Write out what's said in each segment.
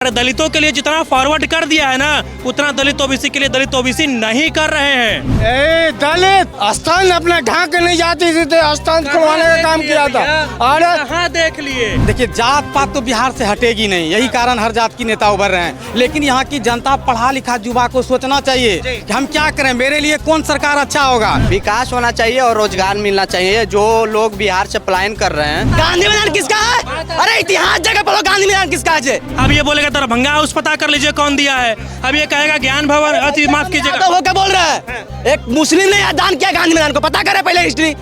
दलितों के लिए जितना फॉरवर्ड कर दिया है ना, उतना दलित ओबीसी के लिए दलित ओबीसी नहीं कर रहे हैं। दलित स्थान अपने ढांक नहीं जाती थी तो स्थान खुलवाने का काम किया था। और हाँ देख लिए, देखिए जात पात तो बिहार से हटेगी नहीं, यही कारण हर जात की नेता उभर रहे हैं। लेकिन यहाँ की जनता पढ़ा लिखा युवा को सोचना चाहिए कि हम क्या करें, मेरे लिए कौन सरकार अच्छा होगा। विकास होना चाहिए और रोजगार मिलना चाहिए। जो लोग बिहार से पलायन कर रहे हैं। गांधी मैदान किसका है? अरे इतिहास जगह पढ़ो, गांधी मैदान किसका है? अब ये बोलेगा दरभंगा हाउस पता कर लीजिए कौन दिया है। अब ये कहेगा ज्ञान भवन, अति माफ कीजिएगा, वो क्या बोल रहा है? एक मुस्लिम ने दान किया गांधी मैदान को, पता करे पहले हिस्ट्री,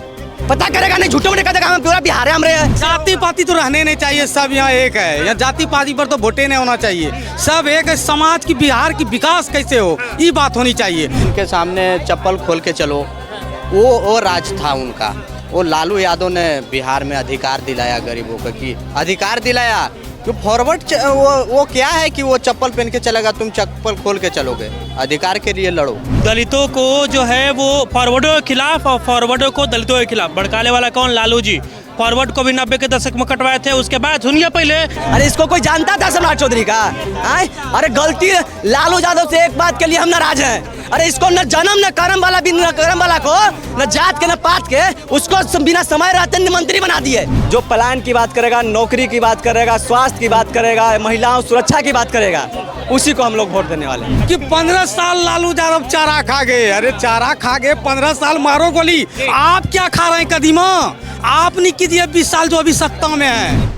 पता करेगा नहीं झूठों में कहता हम पूरा बिहार है हम रहे। जाति पाति तो रहने नहीं चाहिए, सब यहाँ एक है। यहाँ जाति पाति पर तो वोटे नहीं होना चाहिए, सब एक है। समाज की बिहार की विकास कैसे हो, ये बात होनी चाहिए। उनके सामने चप्पल खोल के चलो, वो राज था उनका। वो लालू यादव ने बिहार में अधिकार दिलाया गरीबों को, की अधिकार दिलाया। जो फॉरवर्ड वो क्या है कि वो चप्पल पहन के चलेगा, तुम चप्पल खोल के चलोगे। अधिकार के लिए लड़ो। दलितों को जो है वो फॉरवर्डों के खिलाफ और फॉरवर्डों को दलितों के खिलाफ भड़काने वाला कौन? लालू जी। फॉरवर्ड को भी 90 के दशक में कटवाए थे। उसके बाद सुनिए पहले, अरे इसको कोई जानता था सम्राट चौधरी का? अरे गलती लालू यादव से एक बात के लिए हम नाराज हैं। अरे इसको न जन्म न कर्म वाला भी, न कर्म वाला को न जात के न पात के, उसको बिना समय रहते मंत्री बना दिए। जो प्लान की बात करेगा, नौकरी की बात करेगा, स्वास्थ्य की बात करेगा, महिलाओं सुरक्षा की बात करेगा, उसी को हम लोग वोट देने वाले हैं। कि 15 साल लालू यादव चारा खा गए। अरे चारा खा गए, 15 साल मारो गोली। आप क्या खा रहे हैं कदीमा? आपने कीजिए 20 साल जो अभी सत्ता में है।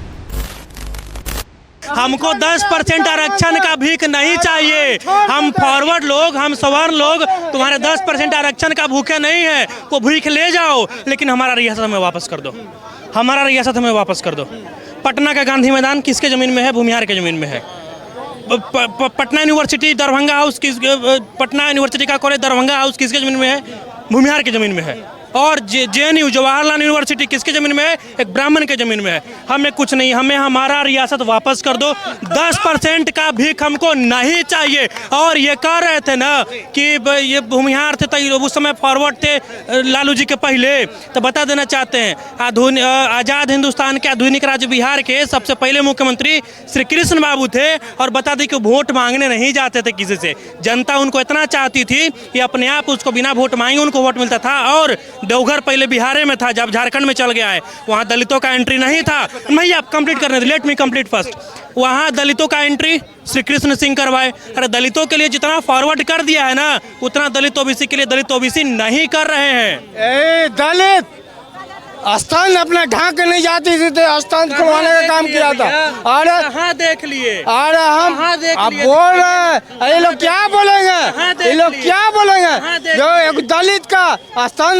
हमको 10% आरक्षण का भीख नहीं चाहिए। हम फॉरवर्ड लोग, हम सवर्ण लोग तुम्हारे 10% आरक्षण का भूखे नहीं है। वो भीख ले जाओ, लेकिन हमारा रियासत हमें वापस कर दो। हमारा रियासत हमें वापस कर दो। पटना का गांधी मैदान किसके जमीन में है? भूमिहार के जमीन में है। Patna university Darbhanga house Patna university का कॉलेज दरभंगा हाउस किसके जमीन में है? भूमिहार के जमीन में है। और JNU जवाहरलाल यूनिवर्सिटी किसके जमीन में है? एक ब्राह्मण के जमीन में है। हमें कुछ नहीं, हमें हमारा रियासत वापस कर दो। 10% का भीख हमको नहीं चाहिए। और ये कह रहे थे ना कि ये भूमिहार थे, तो उस समय फॉरवर्ड थे लालू जी के पहले। तो बता देना चाहते हैं, आज़ाद हिंदुस्तान के आधुनिक राज्य बिहार के सबसे पहले मुख्यमंत्री श्री कृष्ण बाबू थे। और बता दें कि वोट मांगने नहीं जाते थे किसी से। जनता उनको इतना चाहती थी कि अपने आप उसको बिना वोट मांगे उनको वोट मिलता था। और देवघर पहले बिहार में था, जब झारखंड में चल गया है, वहाँ दलितों का एंट्री नहीं था। भैया आप कंप्लीट करने दे, लेट मी कंप्लीट फर्स्ट। वहाँ दलितों का एंट्री श्री कृष्ण सिंह करवाए। अरे दलितों के लिए जितना फॉरवर्ड कर दिया है ना, उतना दलित ओबीसी के लिए दलित ओबीसी नहीं कर रहे हैं। दलित स्थान अपने ढांक नहीं जाती थी तो स्थान खुलवाने का काम किया था। और हाँ देख लिए, अरे हम अब बोल रहे हैं, ये लोग क्या बोलेंगे? ये लोग क्या बोलेंगे? जो एक दलित का स्थान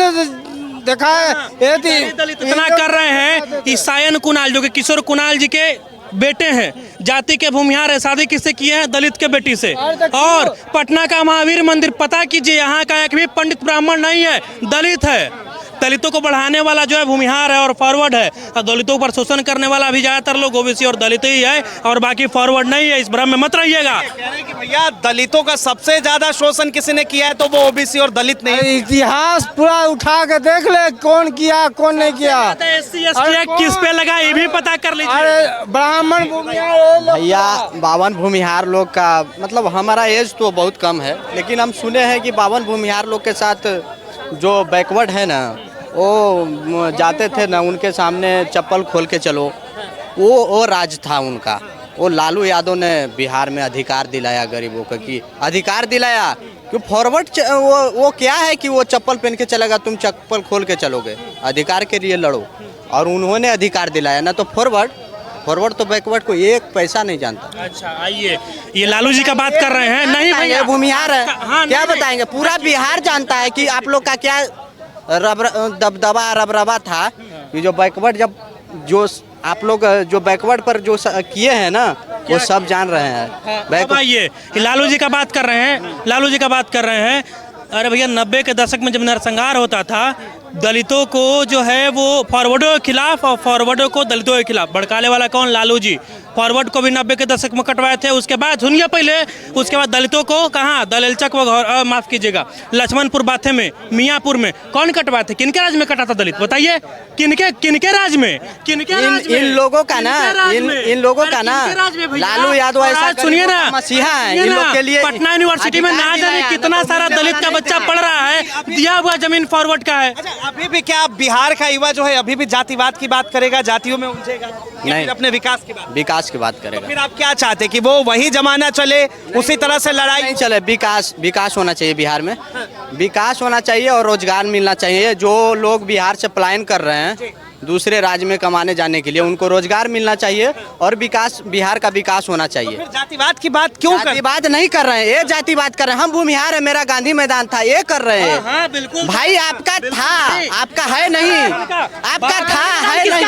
देखा है, ये दलित इतना कर रहे हैं कि सायन कुणाल, जो कि किशोर कुणाल जी के बेटे हैं, जाति के भूमिहार है, शादी किससे किए हैं? दलित के बेटी से। और पटना का महावीर मंदिर पता कीजिए, यहाँ का एक भी पंडित ब्राह्मण नहीं है, दलित है। दलितों को बढ़ाने वाला जो है भूमिहार है और फॉरवर्ड है। और दलितों पर शोषण करने वाला भी ज्यादातर लोग ओबीसी और दलित ही है, और बाकी फॉरवर्ड नहीं है। इस भ्रम में मत रहिएगा। भैया दलितों का सबसे ज्यादा शोषण किसी ने किया है तो वो ओबीसी और दलित नहीं। इतिहास पूरा उठा के देख ले, कौन किया कौन नहीं किया। SC ST किस पे लगा ये भी पता कर लीजिए। अरे ब्राह्मण भूमिहार भैया 52 भूमिहार लोग का मतलब, हमारा एज तो बहुत कम है, लेकिन हम सुने हैं कि 52 भूमिहार लोग के साथ जो बैकवर्ड है ना, वो जाते थे ना, उनके सामने चप्पल खोल के चलो, वो राज था उनका। वो लालू यादव ने बिहार में अधिकार दिलाया गरीबों को, की अधिकार दिलाया। कि फॉरवर्ड वो क्या है कि वो चप्पल पहन के चलेगा, तुम चप्पल खोल के चलोगे। अधिकार के लिए लड़ो, और उन्होंने अधिकार दिलाया ना। तो फॉरवर्ड तो बैकवर्ड को एक पैसा नहीं जानता। अच्छा आइए, ये लालू जी का बात कर रहे हैं। नहीं भैया भूमिहार है, हाँ, क्या बताएंगे? पूरा बिहार जानता है कि आप लोग का क्या दबदबा रबरबा था। कि जो बैकवर्ड, जब जो आप लोग जो बैकवर्ड पर जो किए हैं ना, वो सब जान रहे हैं। आइए, लालू जी का बात कर रहे हैं, लालू जी का बात कर रहे हैं। अरे भैया 90 के दशक में जब नरसंहार होता था, दलितों को जो है वो फॉरवर्डों के खिलाफ और फॉरवर्डों को दलितों के खिलाफ भड़काने वाला कौन? लालू जी। फॉरवर्ड को भी 90 के दशक में कटवाए थे। उसके बाद सुनिए पहले, उसके बाद दलितों को कहाँ, दलेलचक व माफ कीजिएगा लक्ष्मणपुर बाथे में, मियाँपुर में कौन कटवाए थे? किनके राज में कटा था दलित? बताइए, किनके राज में? इन लोगों का ना, इन लोगों का ना, लालू यादव ऐसा सुनिए ना, मसीहा है इन लोग के लिए। पटना यूनिवर्सिटी में ना जाने कितना सारा दलित का बच्चा पढ़ रहा है, दिया हुआ जमीन फॉरवर्ड का है। अच्छा, अभी भी क्या बिहार का युवा जो है अभी भी जातिवाद की बात करेगा, जातियों में उलझेगा, या नहीं। फिर अपने विकास की बात? विकास की बात तो करेगा। फिर आप क्या चाहते हैं कि वो वही जमाना चले, उसी तरह से लड़ाई नहीं चले, विकास होना चाहिए बिहार में, विकास होना चाहिए और रोजगार मिलना चाहिए। जो लोग बिहार से पलायन कर रहे हैं दूसरे राज्य में कमाने जाने के लिए, उनको रोजगार मिलना चाहिए और विकास, बिहार का विकास होना चाहिए। फिर जातिवाद की बात क्यों कर? जातिवाद नहीं कर रहे हैं, ये जातिवाद कर रहे हैं। हम भूमिहार है, मेरा गांधी मैदान था, ये कर रहे हैं। हाँ, बिल्कुल भाई आपका था, आपका है नहीं, आपका था है नहीं।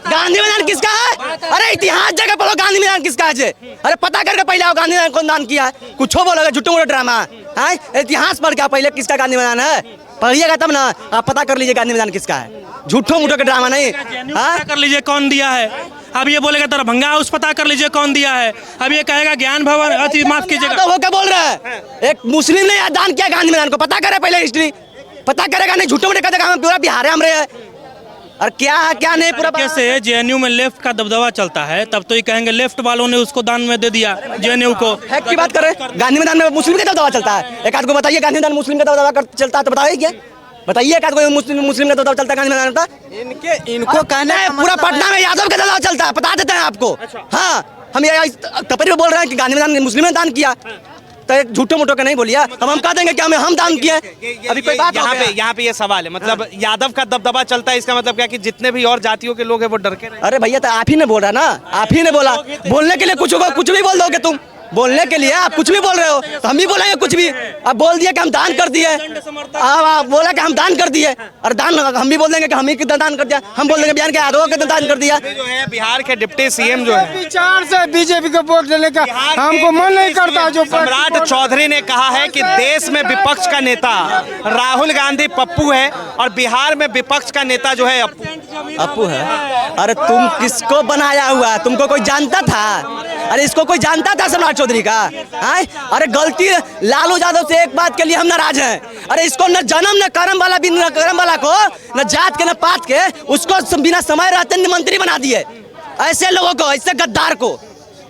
गांधी मैदान किसका है? अरे इतिहास जगह पढ़ो, गांधी मैदान किसका है? अरे पता करके पहले आओ गांधी मैदान कौन दान किया है। कुछ बोलोगे झूठे मोटे ड्रामा है। इतिहास पढ़ के पहले किसका गांधी मैदान है पढ़िएगा तब ना आप पता कर लीजिए गांधी मैदान किसका है। झूठो मूठो के ड्रामा नहीं। पता कर लीजिए कौन दिया है। अब ये बोलेगा दरभंगा हाउस पता कर लीजिए कौन दिया है। अब ये कहेगा ज्ञान भवन, अति माफ कीजिएगा। तो वो क्या बोल रहा है? एक मुस्लिम ने दान किया गांधी मैदान को, पता करे पहले हिस्ट्री, पता करेगा नहीं झूठे मूठे कहते हम पूरा बिहार है हम रहे। और क्या है क्या नहीं पूरा कैसे जेएनयू में लेफ्ट का दबदबा चलता है, तब तो ये कहेंगे लेफ्ट वालों ने उसको दान में दे दिया जेएनयू को। हैक की बात करें, गांधी मैदान में मुस्लिम का दबदबा चलता है। एक आध को बताइए गांधी मैदान मुस्लिम का दबदबा चलता है तो बताइए क्या, बताइए एक आध को मुस्लिम का दबदबा चलता है गांधी मैदान का। इनको कहना है पूरा पटना में यादव का दबदबा चलता है, बता देते हैं आपको। हाँ, हम ये तपरी में बोल रहे हैं कि गांधी मैदान मुस्लिम ने दान किया, तो एक झूठे मूठो का नहीं बोलिए। हम कह देंगे कि हम दान किए। अभी कोई बात यहाँ पे ये सवाल है, मतलब यादव का दबदबा चलता है, इसका मतलब क्या कि जितने भी और जातियों के लोग हैं वो डर के रहे। अरे भैया तो आप ही ने बोल रहा ना, आप ही ने बोला। बोलने के लिए कुछ होगा, कुछ भी बोल दोगे तुम। बोलने के लिए आप कुछ भी बोल रहे हो तो हम भी बोलेंगे कुछ भी। अब बोल दिया कि हम दान कर दिए, अब बोला कि हम दान कर दिए, और दान हम भी बोल देंगे कि हम ही कितना दान कर दिया। हम बोल देंगे बिहार के यादव कितना दान कर दिया। जो है बिहार के डिप्टी सीएम जो है, विचार से बीजेपी को वोट देने का हमको मन नहीं करता। जो सम्राट चौधरी ने कहा है कि देश में विपक्ष का नेता राहुल गांधी पप्पू है और बिहार में विपक्ष का नेता जो है अपू है। अरे तुम किसको बनाया हुआ, तुमको कोई जानता था? अरे इसको कोई जानता था सम्राट चौधरी का? अरे गलती लालू यादव से एक बात के लिए हम नाराज हैं। अरे इसको न जन्म न कर्म वाला को न जात के न पात के उसको बिना समय रहते मंत्री बना दिए। ऐसे लोगों को, ऐसे गद्दार को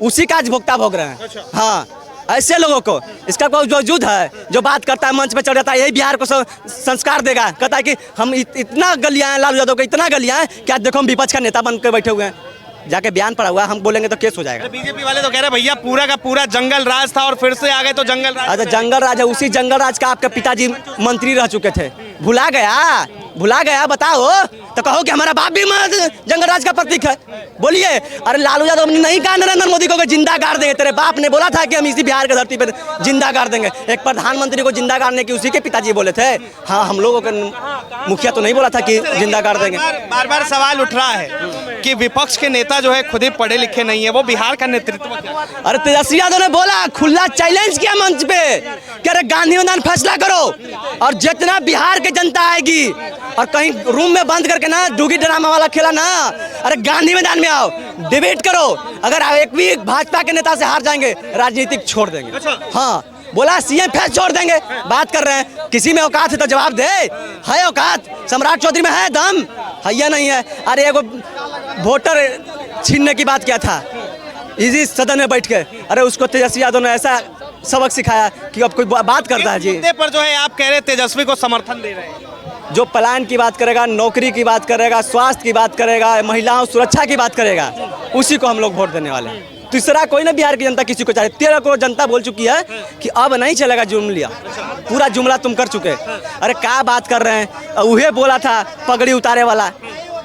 उसी का आज भुगता भोग रहे हैं। हाँ, ऐसे लोगों को इसका कोई वजूद है जो बात करता है, मंच पे चढ़ जाता है, यही बिहार को संस्कार देगा। कहता है कि हम इतना गलियां हैं, लालू यादव को इतना गलियां हैं कि आज देखो हम विपक्ष का नेता बन के बैठे हुए हैं। जाके बयान पड़ा हुआ, हम बोलेंगे तो केस हो जाएगा। बीजेपी वाले तो कह रहे भैया पूरा का पूरा जंगल राज था और फिर से आ गए तो जंगल राज। अच्छा, जंगल राज है, उसी जंगल राज का आपके पिताजी मंत्री रह चुके थे। भुला गया बताओ तो कहो कि हमारा बाप भी जंगल राज का प्रतीक है। बोलिए। अरे लालू यादव ने नहीं कहा नरेंद्र मोदी को जिंदा गाड़ देंगे, तेरे बाप ने बोला था कि हम इसी बिहार की धरती पर जिंदा गाड़ देंगे। एक प्रधानमंत्री को जिंदा गाड़ने की उसी के पिताजी बोले थे। हाँ, हम लोगों के मुखिया तो नहीं बोला था कि जिंदा गाड़ देंगे। बार बार सवाल उठ रहा है कि विपक्ष के नेता जो है खुद ही पढ़े लिखे नहीं है, वो बिहार का नेतृत्व क्या? अरे तेजस्वी यादव ने बोला, खुला चैलेंज किया मंच पे कि अरे गांधी मैदान फैसला करो और जितना बिहार की जनता आएगी और कहीं रूम में बंद करके ना डूगी ड्रामा वाला खेला ना, अरे गांधी मैदान में आओ, डिबेट करो। अगर एक भी भाजपा के नेता से हार जाएंगे, राजनीतिक छोड़ देंगे। हाँ, बोला सीएम फैस छोड़ देंगे। बात कर रहे हैं, किसी में औकात है तो जवाब दे। है औकात? सम्राट चौधरी में है दम? है या नहीं है? अरे एगो वोटर छीनने की बात किया था इसी सदन में बैठ के, अरे उसको तेजस्वी यादव ने ऐसा सबक सिखाया कि अब कोई बात करता है। जी, मुद्दे पर जो है आप कह रहे तेजस्वी को समर्थन दे रहे हैं। जो पलायन की बात करेगा, नौकरी की बात करेगा, स्वास्थ्य की बात करेगा, महिलाओं सुरक्षा की बात करेगा, उसी को हम लोग वोट देने वाले हैं। तीसरा कोई ना बिहार की जनता किसी को चाहे। 13 करोड़ जनता बोल चुकी है कि अब नहीं चलेगा जुमला, पूरा जुमला तुम कर चुके। अरे क्या बात कर रहे हैं? वही बोला था पगड़ी उतारे वाला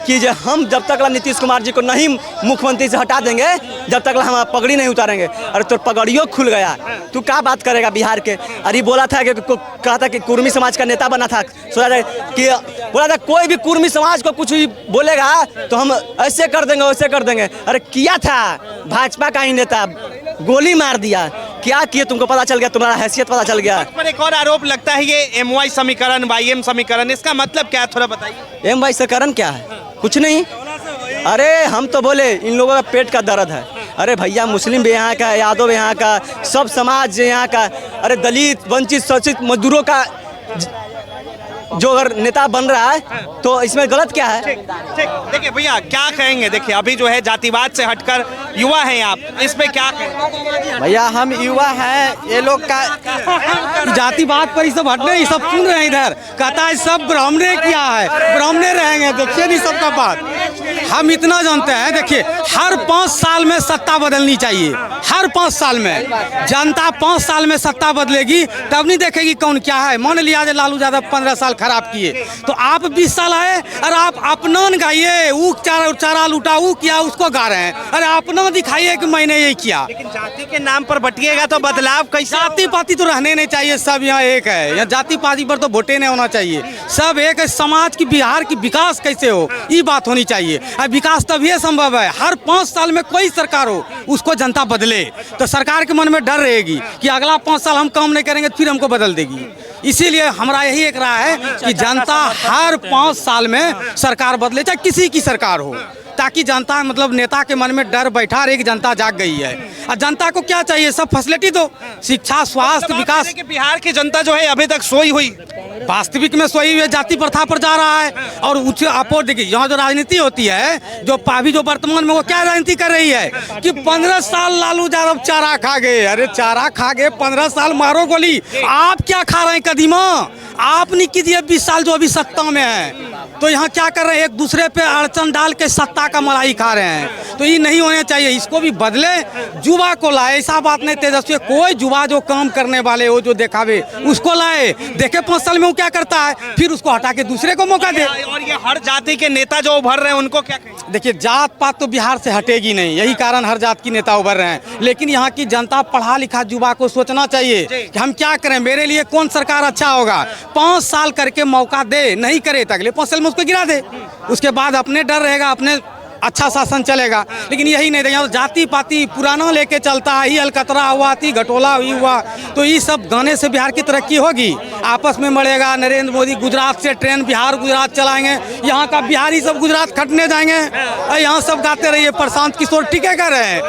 कि हम जब तक नीतीश कुमार जी को नहीं मुख्यमंत्री से हटा देंगे, जब तक हम पगड़ी नहीं उतारेंगे। अरे तो पगड़ियों खुल गया, तू क्या बात करेगा बिहार के? अरे बोला था कि कहा था कि कुर्मी समाज का नेता बना था, सोचा था कि बोला था कोई भी कुर्मी समाज को कुछ भी बोलेगा तो हम ऐसे कर देंगे वैसे कर देंगे। अरे किया था भाजपा का ही नेता, गोली मार दिया। क्या किए तुमको पता चल गया, तुम्हारा हैसियत पता चल गया। पर एक और आरोप लगता है ये MY समीकरण, YM समीकरण, इसका मतलब क्या है थोड़ा बताइए। MY समीकरण क्या है? कुछ नहीं। अरे हम तो बोले इन लोगों का पेट का दर्द है। अरे भैया मुस्लिम भी यहाँ का, यादव भी यहाँ का, सब समाज यहाँ का, अरे दलित वंचित शोषित मजदूरों का जो अगर नेता बन रहा है तो इसमें गलत क्या है? ठीक, देखिए भैया क्या कहेंगे, देखिए अभी जो है जातिवाद से हटकर युवा हैं आप, इस पे क्या कहेंगे? भैया हम युवा हैं, ये लोग का जातिवाद पर ये सब हटने, ये सब सुन रहे हैं इधर, कहता है सब ब्राह्मणे किया है, ब्राह्मणे रहेंगे, देखिए नहीं सबका बात। हम इतना जानते हैं, देखिए हर 5 साल में सत्ता बदलनी चाहिए, हर 5 साल में जनता 5 साल में सत्ता बदलेगी तब नहीं देखेगी कौन क्या है। मान लिया जाए लालू यादव 15 साल खराब किए तो आप 20 साल आए और आप अपना गाइए, वो चारा लूटा वो किया उसको गा रहे हैं, अरे अपना दिखाइए कि मैंने ये किया। लेकिन जाति के नाम पर बटिएगा तो बदलाव कैसे? जाति पाति तो रहने नहीं चाहिए, सब यहाँ एक है, यहाँ जाति पाति पर तो वोटे नहीं होना चाहिए, सब एक है। समाज की बिहार की विकास कैसे हो ये बात होनी चाहिए, और विकास तभी संभव है हर 5 साल में कोई सरकार हो उसको जनता बदले, तो सरकार के मन में डर रहेगी कि अगला 5 साल हम काम नहीं करेंगे फिर हमको बदल देगी। इसीलिए हमारा यही एक राय है कि जनता हर 5 साल में सरकार बदले, चाहे किसी की सरकार हो, ताकि जनता मतलब नेता के मन में डर बैठा रहे कि जनता जाग गई है। और जनता को क्या चाहिए, सब फैसिलिटी दो, शिक्षा स्वास्थ्य विकास। कि बिहार की जनता जो है अभी तक सोई हुई, वास्तविक में सोई हुई जाति प्रथा पर जा रहा है। और उच्च अपोर देखिए यहाँ जो राजनीति होती है, जो अभी जो वर्तमान में वो क्या राजनीति कर रही है कि 15 साल लालू यादव चारा खा गए, अरे चारा खा गए 15 साल मारो गोली, आप क्या खा रहे हैं कदीमा? आप नहीं कीजिए 20 साल जो अभी सत्ता में है, तो यहाँ क्या कर रहे हैं, एक दूसरे पे अड़चन डाल के सत्ता का मलाई खा रहे हैं, तो ये नहीं होना चाहिए, इसको भी बदले, युवा को लाए। ऐसा बात नहीं तेजस्वी, कोई युवा जो काम करने वाले हो जो दिखावे उसको लाए, देखे 5 साल में वो क्या करता है, फिर उसको हटा के दूसरे को मौका दे। और ये हर जाति के नेता जो उभर रहे हैं उनको क्या कहें? देखिए जात पात तो बिहार से हटेगी नहीं, यही कारण हर जात की नेता उभर रहे हैं, लेकिन यहाँ की जनता पढ़ा लिखा युवा को सोचना चाहिए कि हम क्या करें, मेरे लिए कौन सरकार अच्छा होगा। 5 साल करके मौका दे, नहीं करे तो अगले 5 साल में उसको गिरा दे, उसके बाद अपने डर रहेगा, अपने अच्छा शासन चलेगा। लेकिन यही नहीं यहाँ तो जाति पाति पुराना लेके चलता है, ही अलकतरा हुआ थी, घटोला हुई हुआ, तो ये सब गाने से बिहार की तरक्की होगी, आपस में मरेगा। नरेंद्र मोदी गुजरात से ट्रेन बिहार गुजरात चलाएंगे, यहाँ का बिहारी सब गुजरात खटने जाएंगे, यहाँ सब गाते रहिए। प्रशांत किशोर ठीक है कर रहे हैं,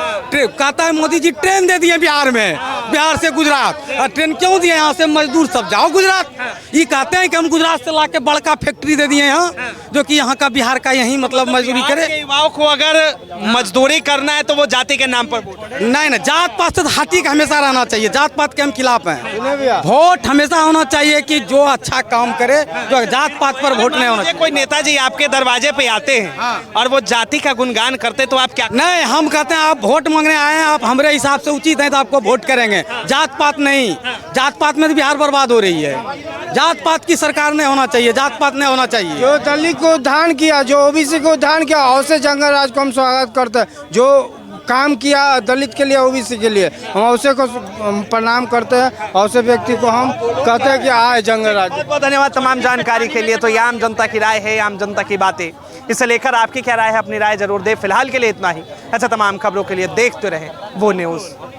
कहता है मोदी जी ट्रेन दे दिए बिहार में, बिहार से गुजरात, और ट्रेन क्यों दिए, यहाँ से मजदूर सब जाओ गुजरात। ये कहते हैं कि हम गुजरात से ला के बड़का फैक्ट्री दे दिए यहाँ, जो कि यहाँ का बिहार का यही मतलब मजदूरी करे। को अगर मजदूरी करना है तो वो जाति के नाम पर नहीं, जात पात से हाथी का हमेशा रहना चाहिए, जात पात के हम खिलाफ हैं। वोट हमेशा होना चाहिए कि जो अच्छा काम करे, जो जात पात पर वोट नहीं होना चाहिए। कोई नेताजी आपके दरवाजे पे आते हैं और वो जाति का गुणगान करते तो आप क्या? नहीं, हम कहते हैं आप वोट मांगने आए हैं, आप हमारे हिसाब से उचित हैं तो आपको वोट करेंगे, जात पात नहीं। जात पात में तो बिहार बर्बाद हो रही है, जात पात की सरकार नहीं होना चाहिए, जात पात नहीं होना चाहिए। जो दलित को उद्धार किया, जो ओबीसी को उद्धार किया, और जंगल राज को हम स्वागत करते हैं। जो काम किया दलित के लिए, ओबीसी के लिए, हम उसे को प्रणाम करते हैं, और उसे व्यक्ति को हम कहते हैं कि आए जंगल राज। बहुत बहुत धन्यवाद तमाम जानकारी के लिए। तो ये आम जनता की राय है, आम जनता की बातें, इसे लेकर आपकी क्या राय है, अपनी राय जरूर दें। फिलहाल के लिए इतना ही। अच्छा, तमाम खबरों के लिए देखते रहें वो न्यूज़।